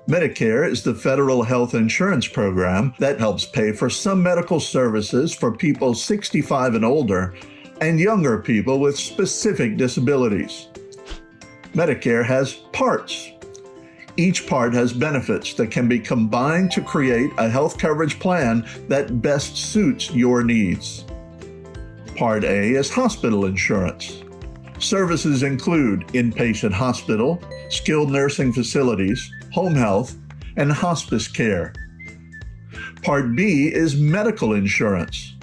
Medicare is the federal health insurance program that helps pay for some medical services for people 65 and older and younger people with specific disabilities. Medicare has parts. Each part has benefits that can be combined to create a health coverage plan that best suits your needs. Part A is hospital insurance. Services include inpatient hospital, skilled nursing facilities, home health, and hospice care. Part B is medical insurance.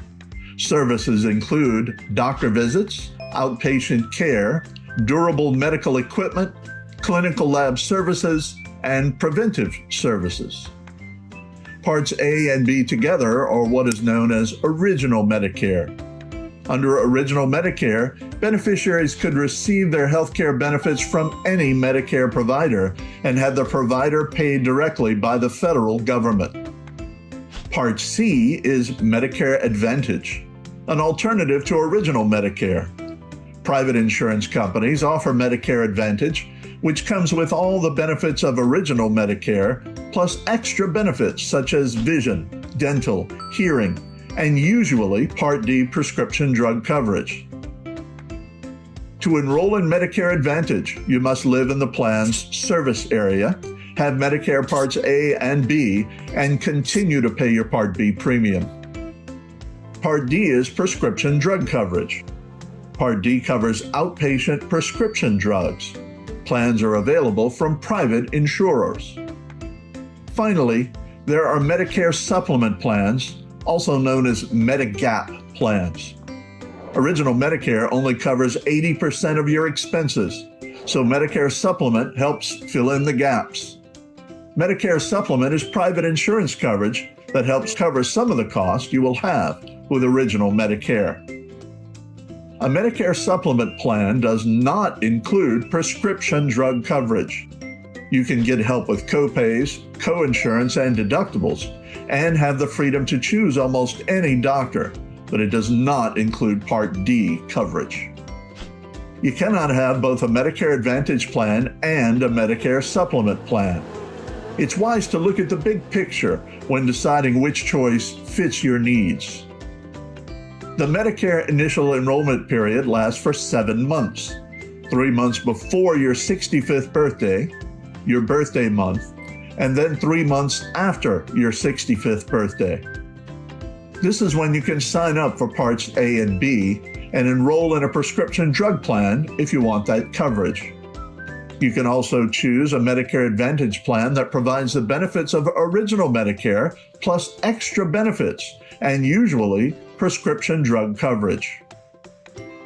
Services include doctor visits, outpatient care, durable medical equipment, clinical lab services, and preventive services. Parts A and B together are what is known as Original Medicare. Under Original Medicare, beneficiaries could receive their health care benefits from any Medicare provider and have the provider paid directly by the federal government. Part C is Medicare Advantage, an alternative to Original Medicare. Private insurance companies offer Medicare Advantage, which comes with all the benefits of Original Medicare, plus extra benefits such as vision, dental, hearing, and usually Part D prescription drug coverage. To enroll in Medicare Advantage, you must live in the plan's service area, have Medicare Parts A and B, and continue to pay your Part B premium. Part D is prescription drug coverage. Part D covers outpatient prescription drugs. Plans are available from private insurers. Finally, there are Medicare supplement plans, also known as Medigap plans. Original Medicare only covers 80% of your expenses, so Medicare Supplement helps fill in the gaps. Medicare Supplement is private insurance coverage that helps cover some of the costs you will have with Original Medicare. A Medicare Supplement plan does not include prescription drug coverage. You can get help with copays, coinsurance, and deductibles, and have the freedom to choose almost any doctor, but it does not include Part D coverage. You cannot have both a Medicare Advantage plan and a Medicare Supplement plan. It's wise to look at the big picture when deciding which choice fits your needs. The Medicare initial enrollment period lasts for 7 months, 3 months before your 65th birthday, your birthday month, and then 3 months after your 65th birthday. This is when you can sign up for Parts A and B and enroll in a prescription drug plan if you want that coverage. You can also choose a Medicare Advantage plan that provides the benefits of Original Medicare plus extra benefits and usually prescription drug coverage.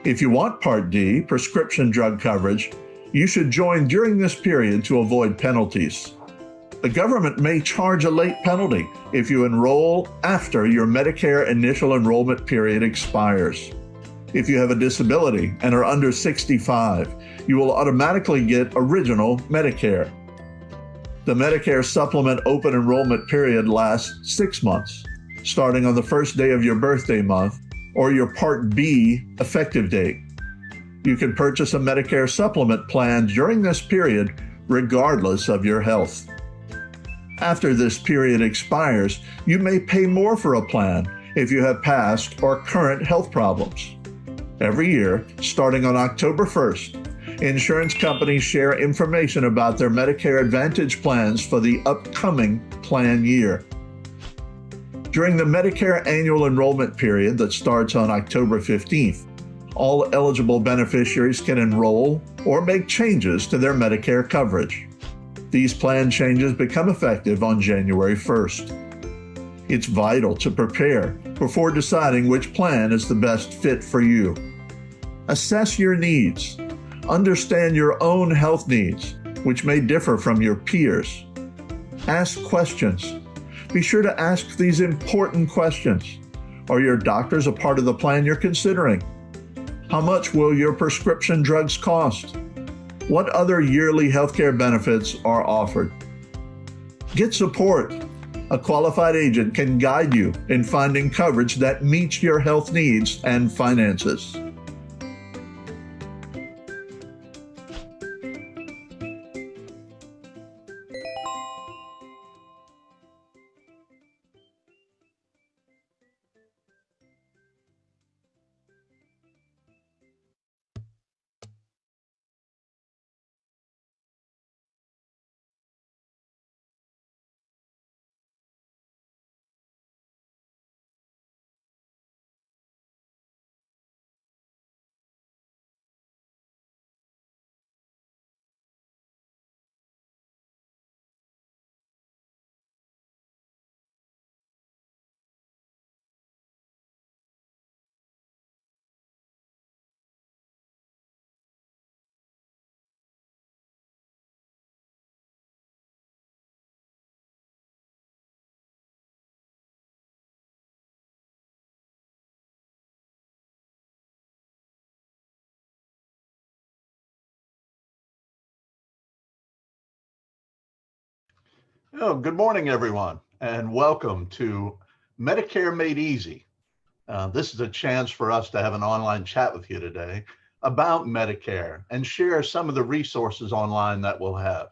If you want Part D, prescription drug coverage, you should join during this period to avoid penalties. The government may charge a late penalty if you enroll after your Medicare initial enrollment period expires. If you have a disability and are under 65, you will automatically get Original Medicare. The Medicare Supplement open enrollment period lasts 6 months, starting on the first day of your birthday month or your Part B effective date. You can purchase a Medicare Supplement plan during this period regardless of your health. After this period expires, you may pay more for a plan if you have past or current health problems. Every year, starting on October 1st, insurance companies share information about their Medicare Advantage plans for the upcoming plan year. During the Medicare annual enrollment period that starts on October 15th, all eligible beneficiaries can enroll or make changes to their Medicare coverage. These plan changes become effective on January 1st. It's vital to prepare before deciding which plan is the best fit for you. Assess your needs. Understand your own health needs, which may differ from your peers. Ask questions. Be sure to ask these important questions. Are your doctors a part of the plan you're considering? How much will your prescription drugs cost? What other yearly healthcare benefits are offered? Get support. A qualified agent can guide you in finding coverage that meets your health needs and finances. Oh, good morning, everyone, and welcome to Medicare Made Easy. This is a chance for us to have an online chat with you today about Medicare and share some of the resources online that we'll have.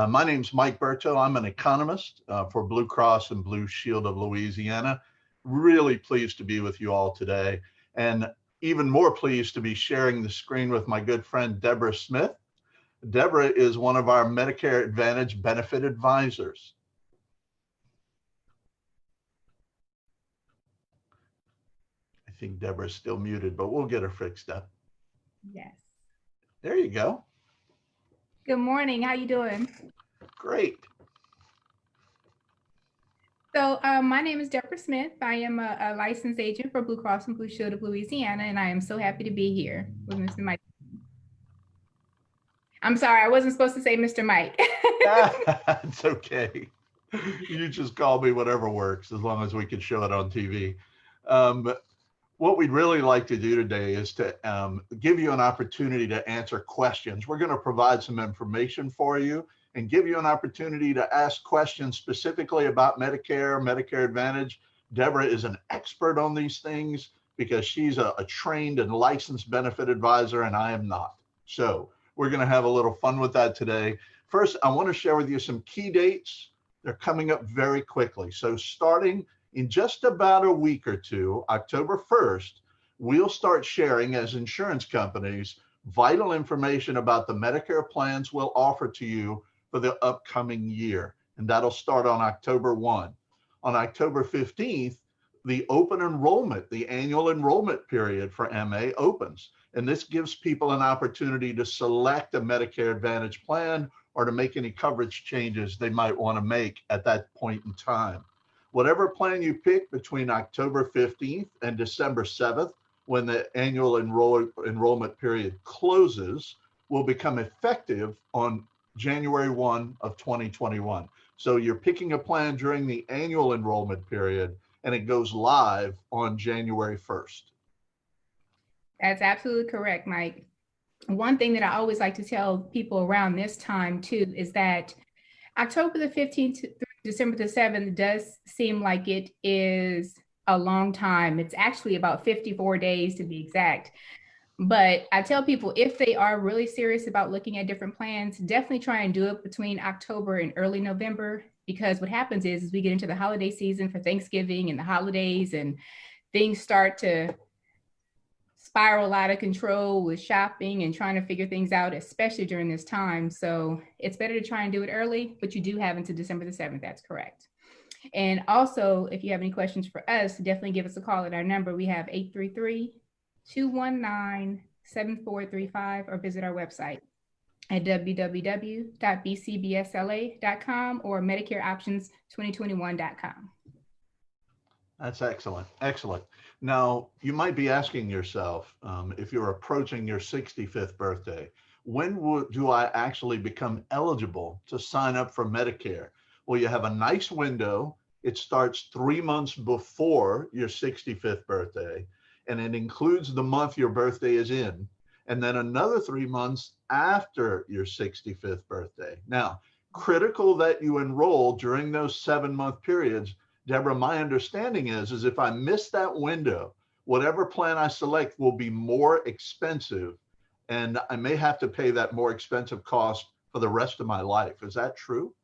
My name's Mike Bertaut. I'm an economist for Blue Cross and Blue Shield of Louisiana. Really pleased to be with you all today, and even more pleased to be sharing the screen with my good friend Deborah Smith. Deborah is one of our Medicare Advantage benefit advisors. I think Deborah's still muted, but we'll get her fixed up. Yes. There you go. Good morning. How you doing? Great. So, my name is Deborah Smith. I am a licensed agent for Blue Cross and Blue Shield of Louisiana, and I am so happy to be here with Mr. Mike. I'm sorry, I wasn't supposed to say Mr. Mike. It's okay. You just call me whatever works as long as we can show it on TV. But what we'd really like to do today is to give you an opportunity to answer questions. We're going to provide some information for you and give you an opportunity to ask questions specifically about Medicare, Medicare Advantage. Deborah is an expert on these things because she's a trained and licensed benefit advisor, and I am not. So we're going to have a little fun with that today. First, I want to share with you some key dates. They're coming up very quickly. So starting in just about a week or two, October 1st, we'll start sharing as insurance companies vital information about the Medicare plans we'll offer to you for the upcoming year. And that'll start on October 1. On October 15th, the open enrollment, the annual enrollment period for MA opens. And this gives people an opportunity to select a Medicare Advantage plan or to make any coverage changes they might want to make at that point in time. Whatever plan you pick between October 15th and December 7th, when the annual enrollment period closes, will become effective on January 1 of 2021. So you're picking a plan during the annual enrollment period and it goes live on January 1st. That's absolutely correct, Mike. One thing that I always like to tell people around this time too is that October the 15th through December the 7th does seem like it is a long time. It's actually about 54 days to be exact. But I tell people if they are really serious about looking at different plans, definitely try and do it between October and early November, because what happens is we get into the holiday season for Thanksgiving and the holidays, and things start to spiral out of control with shopping and trying to figure things out, especially during this time. So it's better to try and do it early, but you do have until December the 7th. That's correct. And also, if you have any questions for us, definitely give us a call at our number. We have 833-219-7435, or visit our website at www.bcbsla.com or medicareoptions2021.com. That's excellent. Excellent. Now, you might be asking yourself, if you're approaching your 65th birthday, when do I actually become eligible to sign up for Medicare? Well, you have a nice window. It starts 3 months before your 65th birthday, and it includes the month your birthday is in, and then another 3 months after your 65th birthday. Now, critical that you enroll during those 7 month periods. Deborah, my understanding is if I miss that window, whatever plan I select will be more expensive, and I may have to pay that more expensive cost for the rest of my life. Is that true?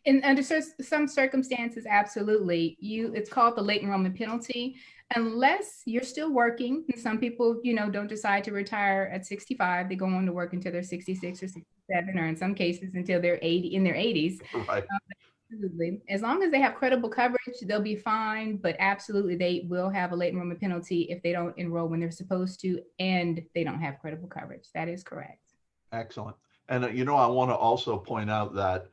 And under some circumstances, absolutely. It's called the late enrollment penalty. Unless you're still working, and some people, don't decide to retire at 65. They go on to work until they're 66 or 67, or in some cases until they're 80 in their 80s. Right. Absolutely. As long as they have credible coverage, they'll be fine. But absolutely, they will have a late enrollment penalty if they don't enroll when they're supposed to and they don't have credible coverage. That is correct. Excellent. And I want to also point out that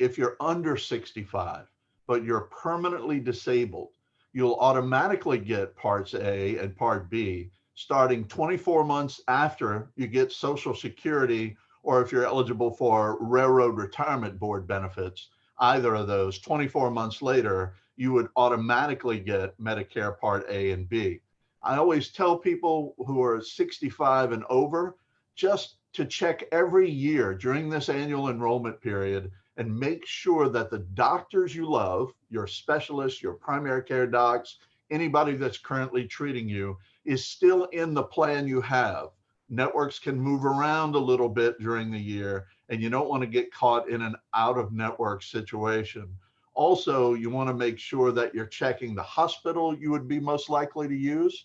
if you're under 65, but you're permanently disabled, you'll automatically get Parts A and Part B starting 24 months after you get Social Security, or if you're eligible for Railroad Retirement Board benefits, either of those, 24 months later, you would automatically get Medicare Part A and B. I always tell people who are 65 and over just to check every year during this annual enrollment period and make sure that the doctors you love, your specialists, your primary care docs, anybody that's currently treating you is still in the plan you have. Networks can move around a little bit during the year, and you don't want to get caught in an out of network situation. Also, you want to make sure that you're checking the hospital you would be most likely to use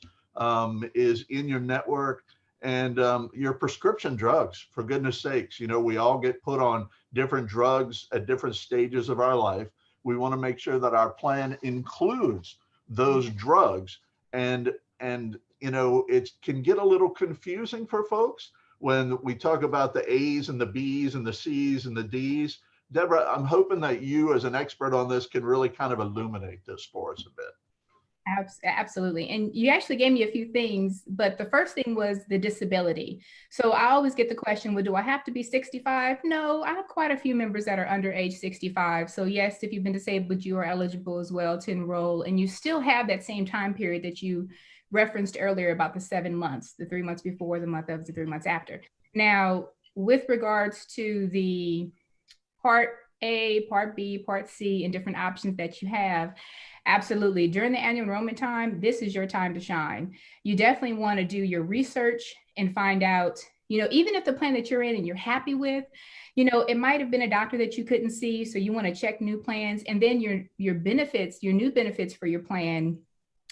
is in your network, and your prescription drugs, for goodness sakes. You know, we all get put on different drugs at different stages of our life. We want to make sure that our plan includes those drugs. And you know, it can get a little confusing for folks when we talk about the A's and the B's and the C's and the D's. Deborah, I'm hoping that you as an expert on this can really kind of illuminate this for us a bit. Absolutely. And you actually gave me a few things, but the first thing was the disability. So I always get the question, well, do I have to be 65? No, I have quite a few members that are under age 65. So yes, if you've been disabled, you are eligible as well to enroll, and you still have that same time period that you referenced earlier about the 7 months, the 3 months before, the month of, the 3 months after. Now, with regards to the Part A, Part B, Part C, and different options that you have, absolutely. During the annual enrollment time, this is your time to shine. You definitely want to do your research and find out, you know, even if the plan that you're in and you're happy with, you know, it might have been a doctor that you couldn't see. So you want to check new plans, and then your benefits, your new benefits for your plan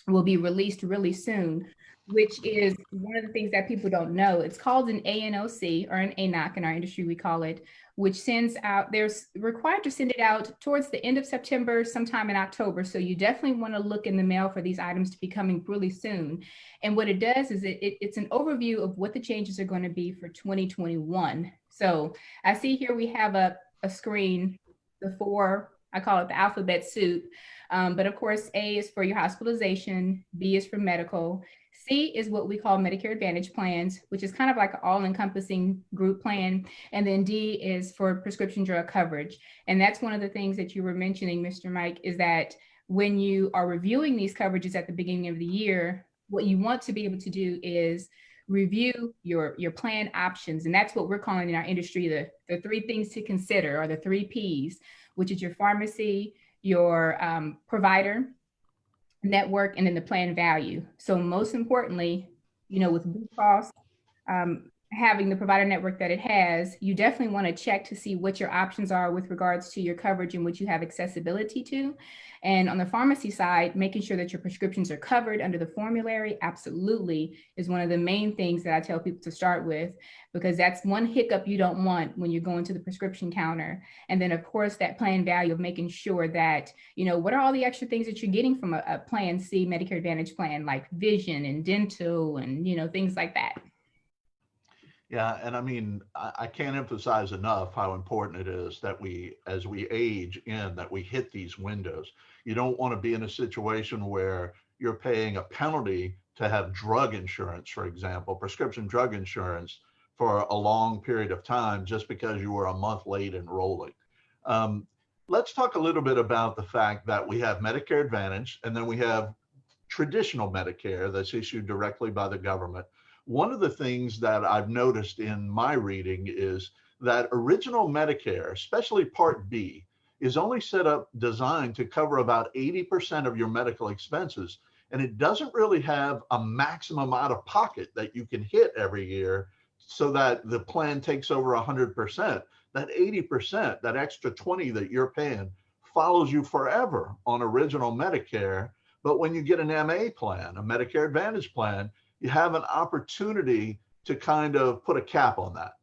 will be released really soon, which is one of the things that people don't know. It's called an ANOC, or an ANOC in our industry, we call it, which sends out, they're required to send it out towards the end of September, sometime in October. So you definitely want to look in the mail for these items to be coming really soon. And what it does is it's an overview of what the changes are going to be for 2021. So I see here we have a screen, the 4, I call it the alphabet soup. But of course, A is for your hospitalization, B is for medical, C is what we call Medicare Advantage plans, which is kind of like an all-encompassing group plan. And then D is for prescription drug coverage. And that's one of the things that you were mentioning, Mr. Mike, is that when you are reviewing these coverages at the beginning of the year, what you want to be able to do is review your plan options. And that's what we're calling in our industry the 3 things to consider, or the 3 Ps, which is your pharmacy, your provider network, and then the plan value. So most importantly, you know, with Blue Cross having the provider network that it has, you definitely want to check to see what your options are with regards to your coverage and what you have accessibility to. And on the pharmacy side, making sure that your prescriptions are covered under the formulary absolutely is one of the main things that I tell people to start with, because that's one hiccup you don't want when you're going to the prescription counter. And then of course, that plan value of making sure that, you know, what are all the extra things that you're getting from a Plan C Medicare Advantage plan, like vision and dental and, you know, things like that. Yeah, and I mean, I can't emphasize enough how important it is that we, as we age in, that we hit these windows. You don't want to be in a situation where you're paying a penalty to have drug insurance, for example, prescription drug insurance for a long period of time just because you were a month late enrolling. Let's talk a little bit about the fact that we have Medicare Advantage, and then we have traditional Medicare that's issued directly by the government. One of the things that I've noticed in my reading is that original Medicare, especially Part B, is only set up designed to cover about 80% of your medical expenses. And it doesn't really have a maximum out of pocket that you can hit every year so that the plan takes over 100%. That 80%, that extra 20 that you're paying, follows you forever on original Medicare. But when you get an MA plan, a Medicare Advantage plan, you have an opportunity to kind of put a cap on that.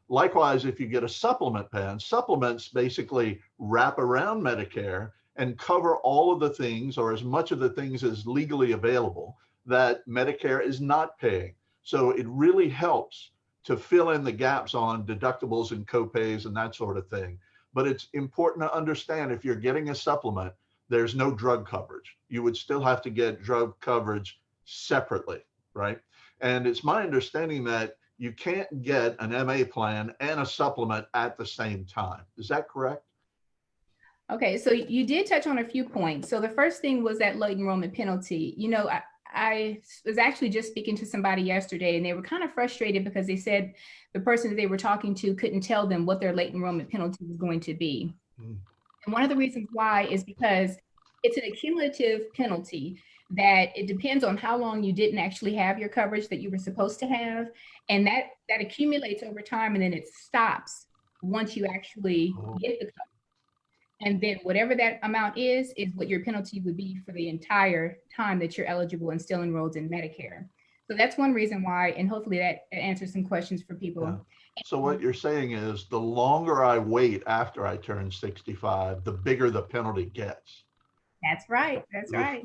Likewise, if you get a supplement plan, supplements basically wrap around Medicare and cover all of the things, or as much of the things as legally available, that Medicare is not paying. So it really helps to fill in the gaps on deductibles and copays and that sort of thing. But it's important to understand, if you're getting a supplement, there's no drug coverage. You would still have to get drug coverage separately, right? And it's my understanding that you can't get an MA plan and a supplement at the same time. Is that correct? Okay, so you did touch on a few points. So the first thing was that late enrollment penalty. You know, I was actually just speaking to somebody yesterday, and they were kind of frustrated because they said the person that they were talking to couldn't tell them what their late enrollment penalty was going to be. Mm. And one of the reasons why is because it's an accumulative penalty that it depends on how long you didn't actually have your coverage that you were supposed to have. And that accumulates over time, and then it stops once you actually get the coverage. And then whatever that amount is what your penalty would be for the entire time that you're eligible and still enrolled in Medicare. So that's one reason why, and hopefully that answers some questions for people. Yeah. So what you're saying is the longer I wait after I turn 65, the bigger the penalty gets. That's right. That's Oof. right.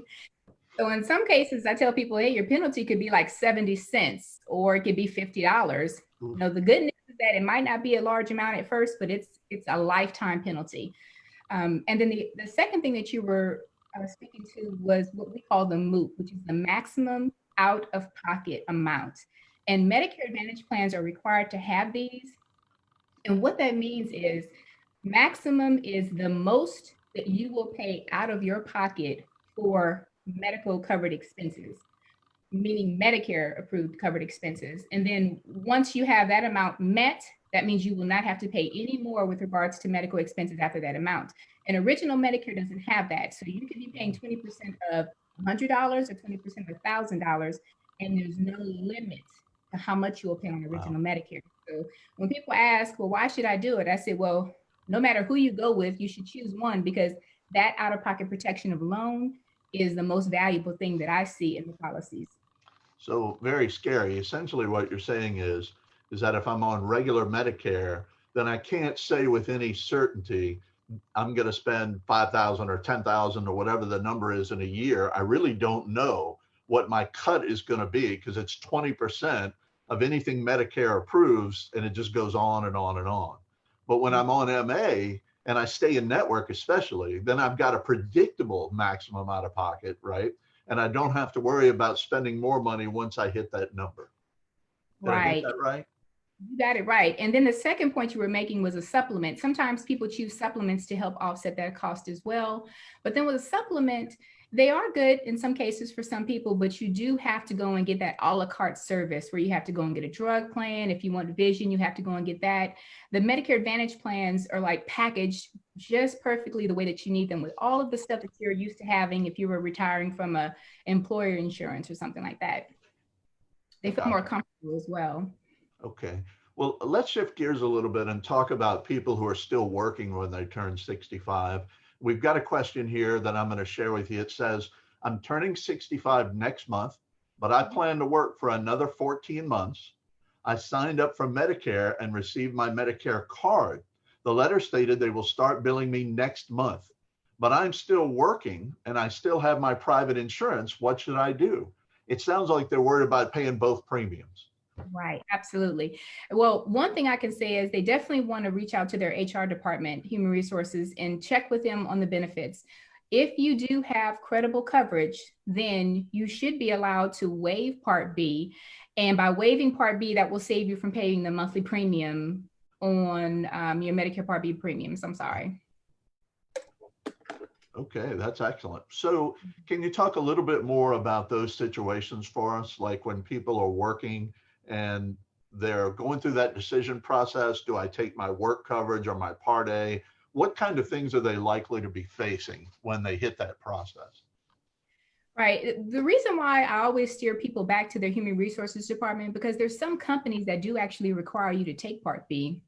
So in some cases, I tell people, hey, your penalty could be like 70 cents or it could be $50. Oof. You know, the good news is that it might not be a large amount at first, but it's a lifetime penalty. And then the second thing that you were speaking to was what we call the MOOP, which is the maximum out-of-pocket amount. And Medicare Advantage plans are required to have these. And what that means is maximum is the most that you will pay out of your pocket for medical covered expenses, meaning Medicare approved covered expenses. And then once you have that amount met, that means you will not have to pay any more with regards to medical expenses after that amount. And original Medicare doesn't have that. So you could be paying 20% of $100 or 20% of $1,000, and there's no limit to how much you will pay on original Medicare. So when people ask, well, why should I do it? I say, well, no matter who you go with, you should choose one, because that out-of-pocket protection alone is the most valuable thing that I see in the policies. So very scary. Essentially what you're saying is that if I'm on regular Medicare, then I can't say with any certainty I'm going to spend 5,000 or 10,000 or whatever the number is in a year. I really don't know what my cut is going to be, because it's 20% of anything Medicare approves, and it just goes on and on and on. But when I'm on MA and I stay in network especially, then I've got a predictable maximum out of pocket, right? And I don't have to worry about spending more money once I hit that number. Did I get that right? You got it right. And then the second point you were making was a supplement. Sometimes people choose supplements to help offset that cost as well. But then with a supplement, they are good in some cases for some people, but you do have to go and get that a la carte service where you have to go and get a drug plan. If you want vision, you have to go and get that. The Medicare Advantage plans are like packaged just perfectly the way that you need them, with all of the stuff that you're used to having if you were retiring from a employer insurance or something like that. They feel more comfortable as well. Okay. Well, let's shift gears a little bit and talk about people who are still working when they turn 65. We've got a question here that I'm going to share with you. It says, I'm turning 65 next month, but I plan to work for another 14 months. I signed up for Medicare and received my Medicare card. The letter stated they will start billing me next month, but I'm still working and I still have my private insurance. What should I do? It sounds like they're worried about paying both premiums. Right, absolutely. Well, one thing I can say is they definitely want to reach out to their HR department, human resources, and check with them on the benefits. If you do have credible coverage, then you should be allowed to waive Part B. And by waiving Part B, that will save you from paying the monthly premium on your Medicare Part B premiums. I'm sorry. Okay, that's excellent. So can you talk a little bit more about those situations for us? Like when people are working and they're going through that decision process, do I take my work coverage or my Part A? What kind of things are they likely to be facing when they hit that process? Right. The reason why I always steer people back to their human resources department, because there's some companies that do actually require you to take Part B,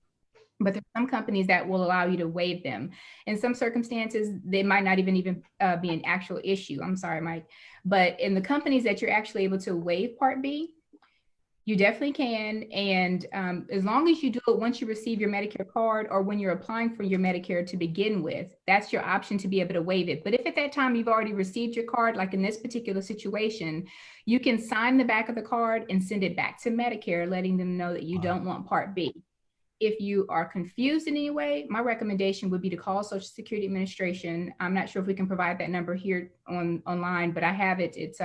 but there's some companies that will allow you to waive them. In some circumstances, they might not even be an actual issue. I'm sorry, Mike. But in the companies that you're actually able to waive Part B, you definitely can. And as long as you do it once you receive your Medicare card or when you're applying for your Medicare to begin with, that's your option to be able to waive it. But if at that time you've already received your card, like in this particular situation, you can sign the back of the card and send it back to Medicare, letting them know that you don't want Part B. If you are confused in any way, my recommendation would be to call Social Security Administration. I'm not sure if we can provide that number here online, but I have it. It's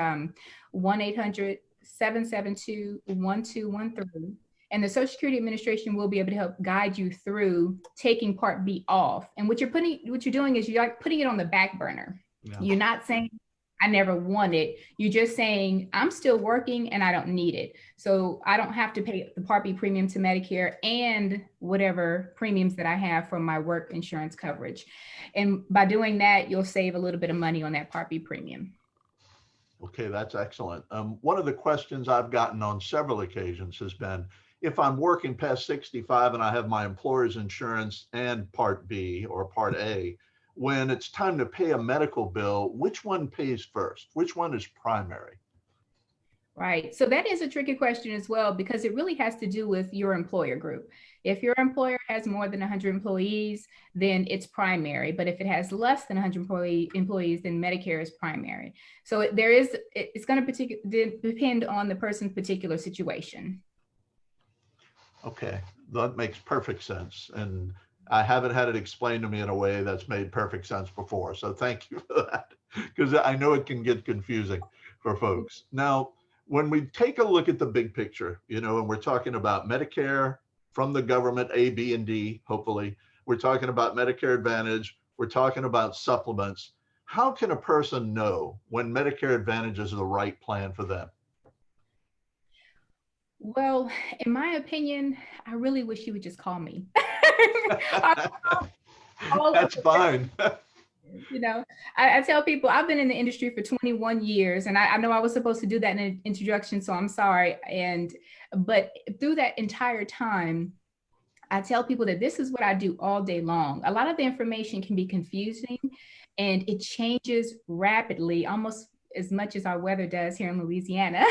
1-800-772-1213. And the Social Security Administration will be able to help guide you through taking Part B off. And what you're doing is you're like putting it on the back burner. Yeah. You're not saying I never want it. You're just saying, I'm still working and I don't need it. So I don't have to pay the Part B premium to Medicare and whatever premiums that I have from my work insurance coverage. And by doing that, you'll save a little bit of money on that Part B premium. Okay, that's excellent. One of the questions I've gotten on several occasions has been, if I'm working past 65 and I have my employer's insurance and Part B or Part A, when it's time to pay a medical bill, which one pays first? Which one is primary? Right. So that is a tricky question as well, because it really has to do with your employer group. If your employer has more than 100 employees, then it's primary. But if it has less than 100 employees, then Medicare is primary. So it's going to depend on the person's particular situation. Okay, that makes perfect sense. And I haven't had it explained to me in a way that's made perfect sense before. So thank you for that, because I know it can get confusing for folks. Now, when we take a look at the big picture, and we're talking about Medicare from the government, A, B, and D, hopefully, we're talking about Medicare Advantage, we're talking about supplements. How can a person know when Medicare Advantage is the right plan for them? Well, in my opinion, I really wish you would just call me. That's fine. I tell people I've been in the industry for 21 years, and I know I was supposed to do that in an introduction, so I'm sorry. But through that entire time, I tell people that this is what I do all day long. A lot of the information can be confusing, and it changes rapidly, almost as much as our weather does here in Louisiana,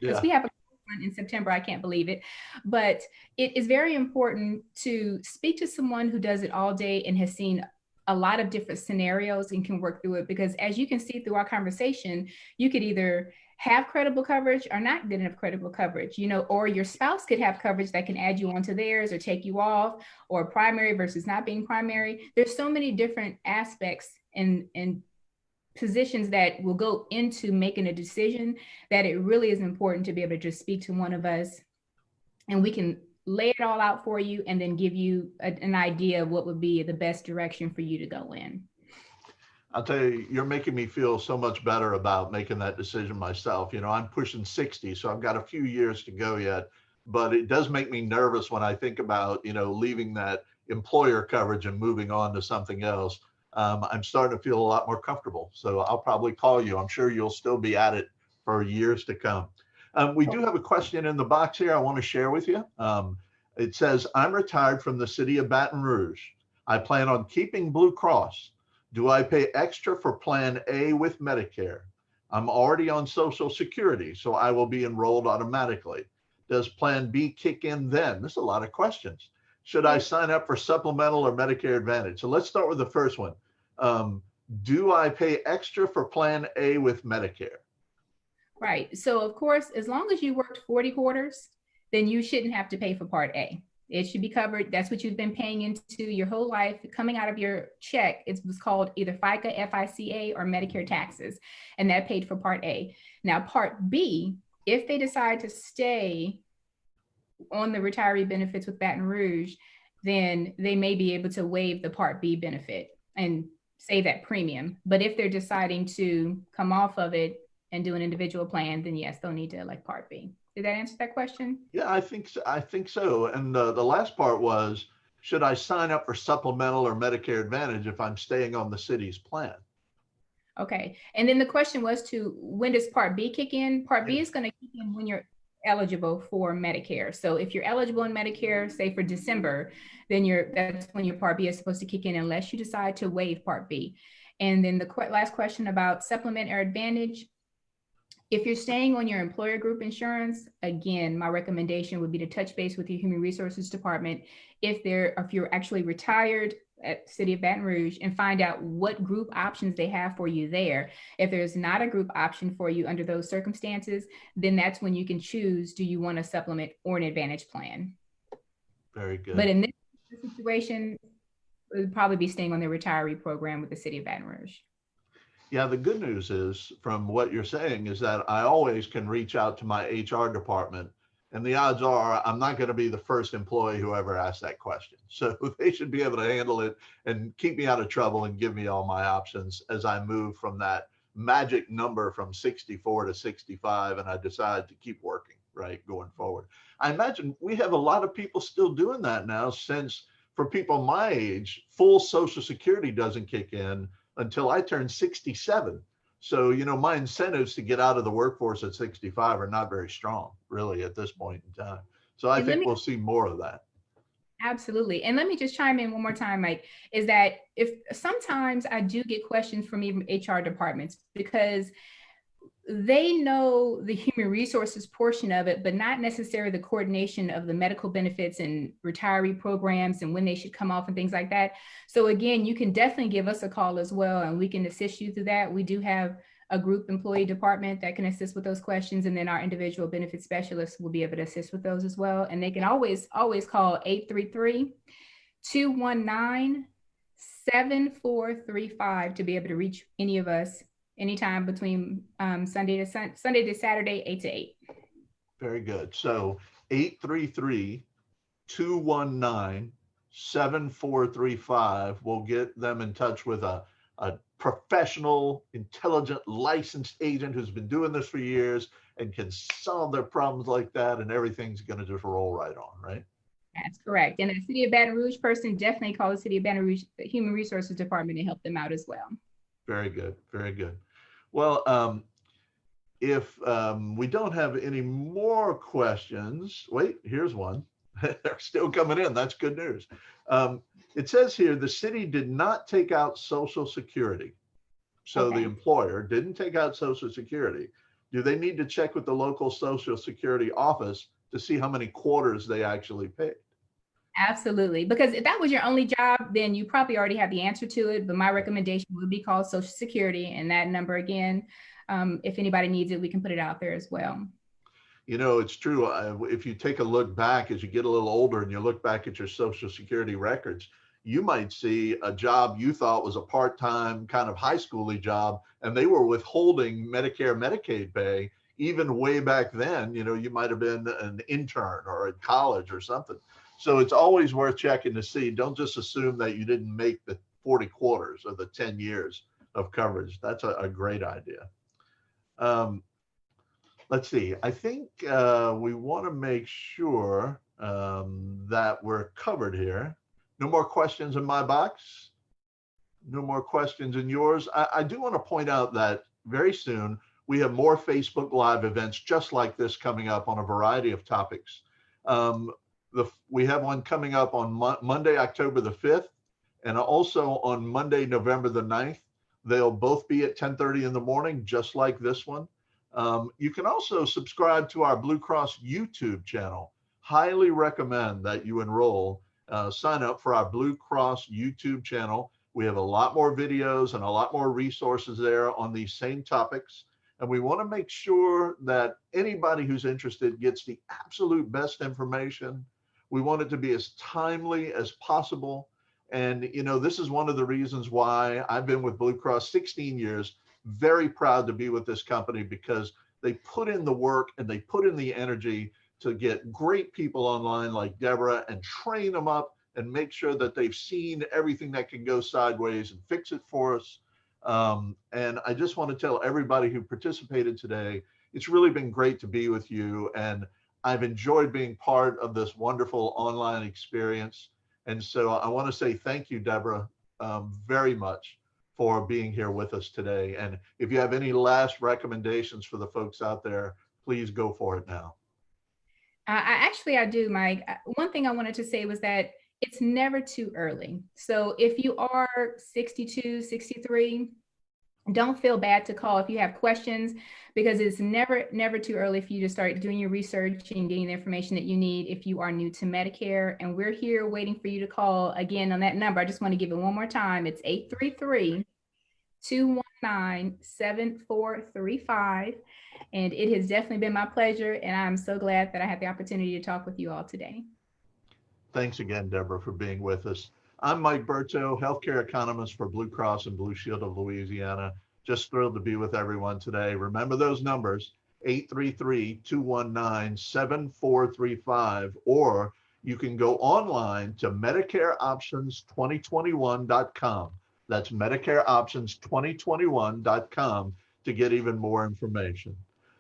because we have a one in September. I can't believe it. But it is very important to speak to someone who does it all day and has seen a lot of different scenarios and can work through it. Because as you can see through our conversation, you could either have credible coverage or not get enough credible coverage, or your spouse could have coverage that can add you onto theirs or take you off, or primary versus not being primary. There's so many different aspects and positions that will go into making a decision that it really is important to be able to just speak to one of us, and we can lay it all out for you and then give you an idea of what would be the best direction for you to go in. I'll tell you, you're making me feel so much better about making that decision myself. I'm pushing 60, so I've got a few years to go yet, but it does make me nervous when I think about, leaving that employer coverage and moving on to something else. I'm starting to feel a lot more comfortable. So I'll probably call you. I'm sure you'll still be at it for years to come. We do have a question in the box here I want to share with you. It says, I'm retired from the city of Baton Rouge. I plan on keeping Blue Cross. Do I pay extra for Plan A with Medicare? I'm already on Social Security, so I will be enrolled automatically. Does Plan B kick in then? There's a lot of questions. Should I sign up for supplemental or Medicare Advantage? So let's start with the first one. Do I pay extra for Plan A with Medicare? Right. So of course, as long as you worked 40 quarters, then you shouldn't have to pay for Part A. It should be covered. That's what you've been paying into your whole life. Coming out of your check, it was called either FICA, FICA, or Medicare taxes, and that paid for Part A. Now, Part B, if they decide to stay on the retiree benefits with Baton Rouge, then they may be able to waive the Part B benefit and save that premium. But if they're deciding to come off of it and do an individual plan, then yes, they'll need to elect Part B. Did that answer that question? Yeah, I think so. And the last part was, should I sign up for supplemental or Medicare Advantage if I'm staying on the city's plan? Okay. And then the question was when does Part B kick in? Part B is going to kick in when you're eligible for Medicare. So if you're eligible in Medicare, say for December, then that's when your Part B is supposed to kick in, unless you decide to waive Part B. And then the last question about supplement or advantage. If you're staying on your employer group insurance, again, my recommendation would be to touch base with your human resources department if you're actually retired at the city of Baton Rouge, and find out what group options they have for you there. If there's not a group option for you under those circumstances, then that's when you can choose, do you want a supplement or an advantage plan? Very good. But in this situation, it would probably be staying on the retiree program with the city of Baton Rouge. Yeah, the good news is, from what you're saying, is that I always can reach out to my HR department, and the odds are I'm not going to be the first employee who ever asks that question. So they should be able to handle it and keep me out of trouble and give me all my options as I move from that magic number from 64 to 65, and I decided to keep working, right, going forward. I imagine we have a lot of people still doing that now, since for people my age, full Social Security doesn't kick in until I turn 67. So, you know, my incentives to get out of the workforce at 65 are not very strong, really, at this point in time. So I think we'll see more of that. Absolutely. And let me just chime in one more time, Mike, is that if sometimes I do get questions from even HR departments, because they know the human resources portion of it, but not necessarily the coordination of the medical benefits and retiree programs and when they should come off and things like that. So again, you can definitely give us a call as well, and we can assist you through that. We do have a group employee department that can assist with those questions. And then our individual benefit specialists will be able to assist with those as well. And they can always call 833-219-7435 to be able to reach any of us anytime between Sunday to Saturday, 8 to 8. Very good. So 833-219-7435. We'll get them in touch with a professional, intelligent, licensed agent who's been doing this for years and can solve their problems like that, and everything's going to just roll right on, right? That's correct. And the City of Baton Rouge person, definitely call the City of Baton Rouge Human Resources Department and help them out as well. Very good. Very good. Well, if we don't have any more questions, wait, here's one. They're still coming in. That's good news. It says here, the city did not take out Social Security. So the employer didn't take out Social Security. Do they need to check with the local Social Security office to see how many quarters they actually paid? Absolutely. Because if that was your only job, then you probably already have the answer to it. But my recommendation would be call Social Security, and that number again, if anybody needs it, we can put it out there as well. You know, it's true. If you take a look back as you get a little older and you look back at your Social Security records, you might see a job you thought was a part-time kind of high schooly job, and they were withholding Medicare, Medicaid pay even way back then. You know, you might have been an intern or at college or something. So it's always worth checking to see. Don't just assume that you didn't make the 40 quarters or the 10 years of coverage. That's a great idea. Let's see. I think we want to make sure that we're covered here. No more questions in my box. No more questions in yours. I do want to point out that very soon we have more Facebook Live events just like this coming up on a variety of topics. We have one coming up on Monday, October the 5th, and also on Monday, November the 9th. They'll both be at 10:30 in the morning, just like this one. You can also subscribe to our Blue Cross YouTube channel. Highly recommend that you enroll. Sign up for our Blue Cross YouTube channel. We have a lot more videos and a lot more resources there on these same topics. And we want to make sure that anybody who's interested gets the absolute best information. We want it to be as timely as possible. And, you know, this is one of the reasons why I've been with Blue Cross 16 years, very proud to be with this company, because they put in the work and they put in the energy to get great people online like Deborah and train them up and make sure that they've seen everything that can go sideways and fix it for us. And I just want to tell everybody who participated today, it's really been great to be with you. And I've enjoyed being part of this wonderful online experience. And so I want to say thank you, Deborah, very much for being here with us today. And if you have any last recommendations for the folks out there, please go for it now. I do, Mike. One thing I wanted to say was that it's never too early. So if you are 62, 63, don't feel bad to call if you have questions, because it's never too early for you to start doing your research and getting the information that you need if you are new to Medicare. And we're here waiting for you to call again on that number. I just want to give it one more time. It's 833-219-7435. And it has definitely been my pleasure. And I'm so glad that I had the opportunity to talk with you all today. Thanks again, Deborah, for being with us. I'm Mike Bertaut, healthcare economist for Blue Cross and Blue Shield of Louisiana. Just thrilled to be with everyone today. Remember those numbers, 833-219-7435, or you can go online to MedicareOptions2021.com. That's MedicareOptions2021.com. to get even more information.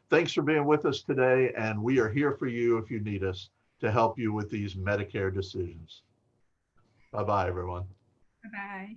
Thanks for being with us today, and we are here for you if you need us to help you with these Medicare decisions. Bye-bye, everyone. Bye-bye.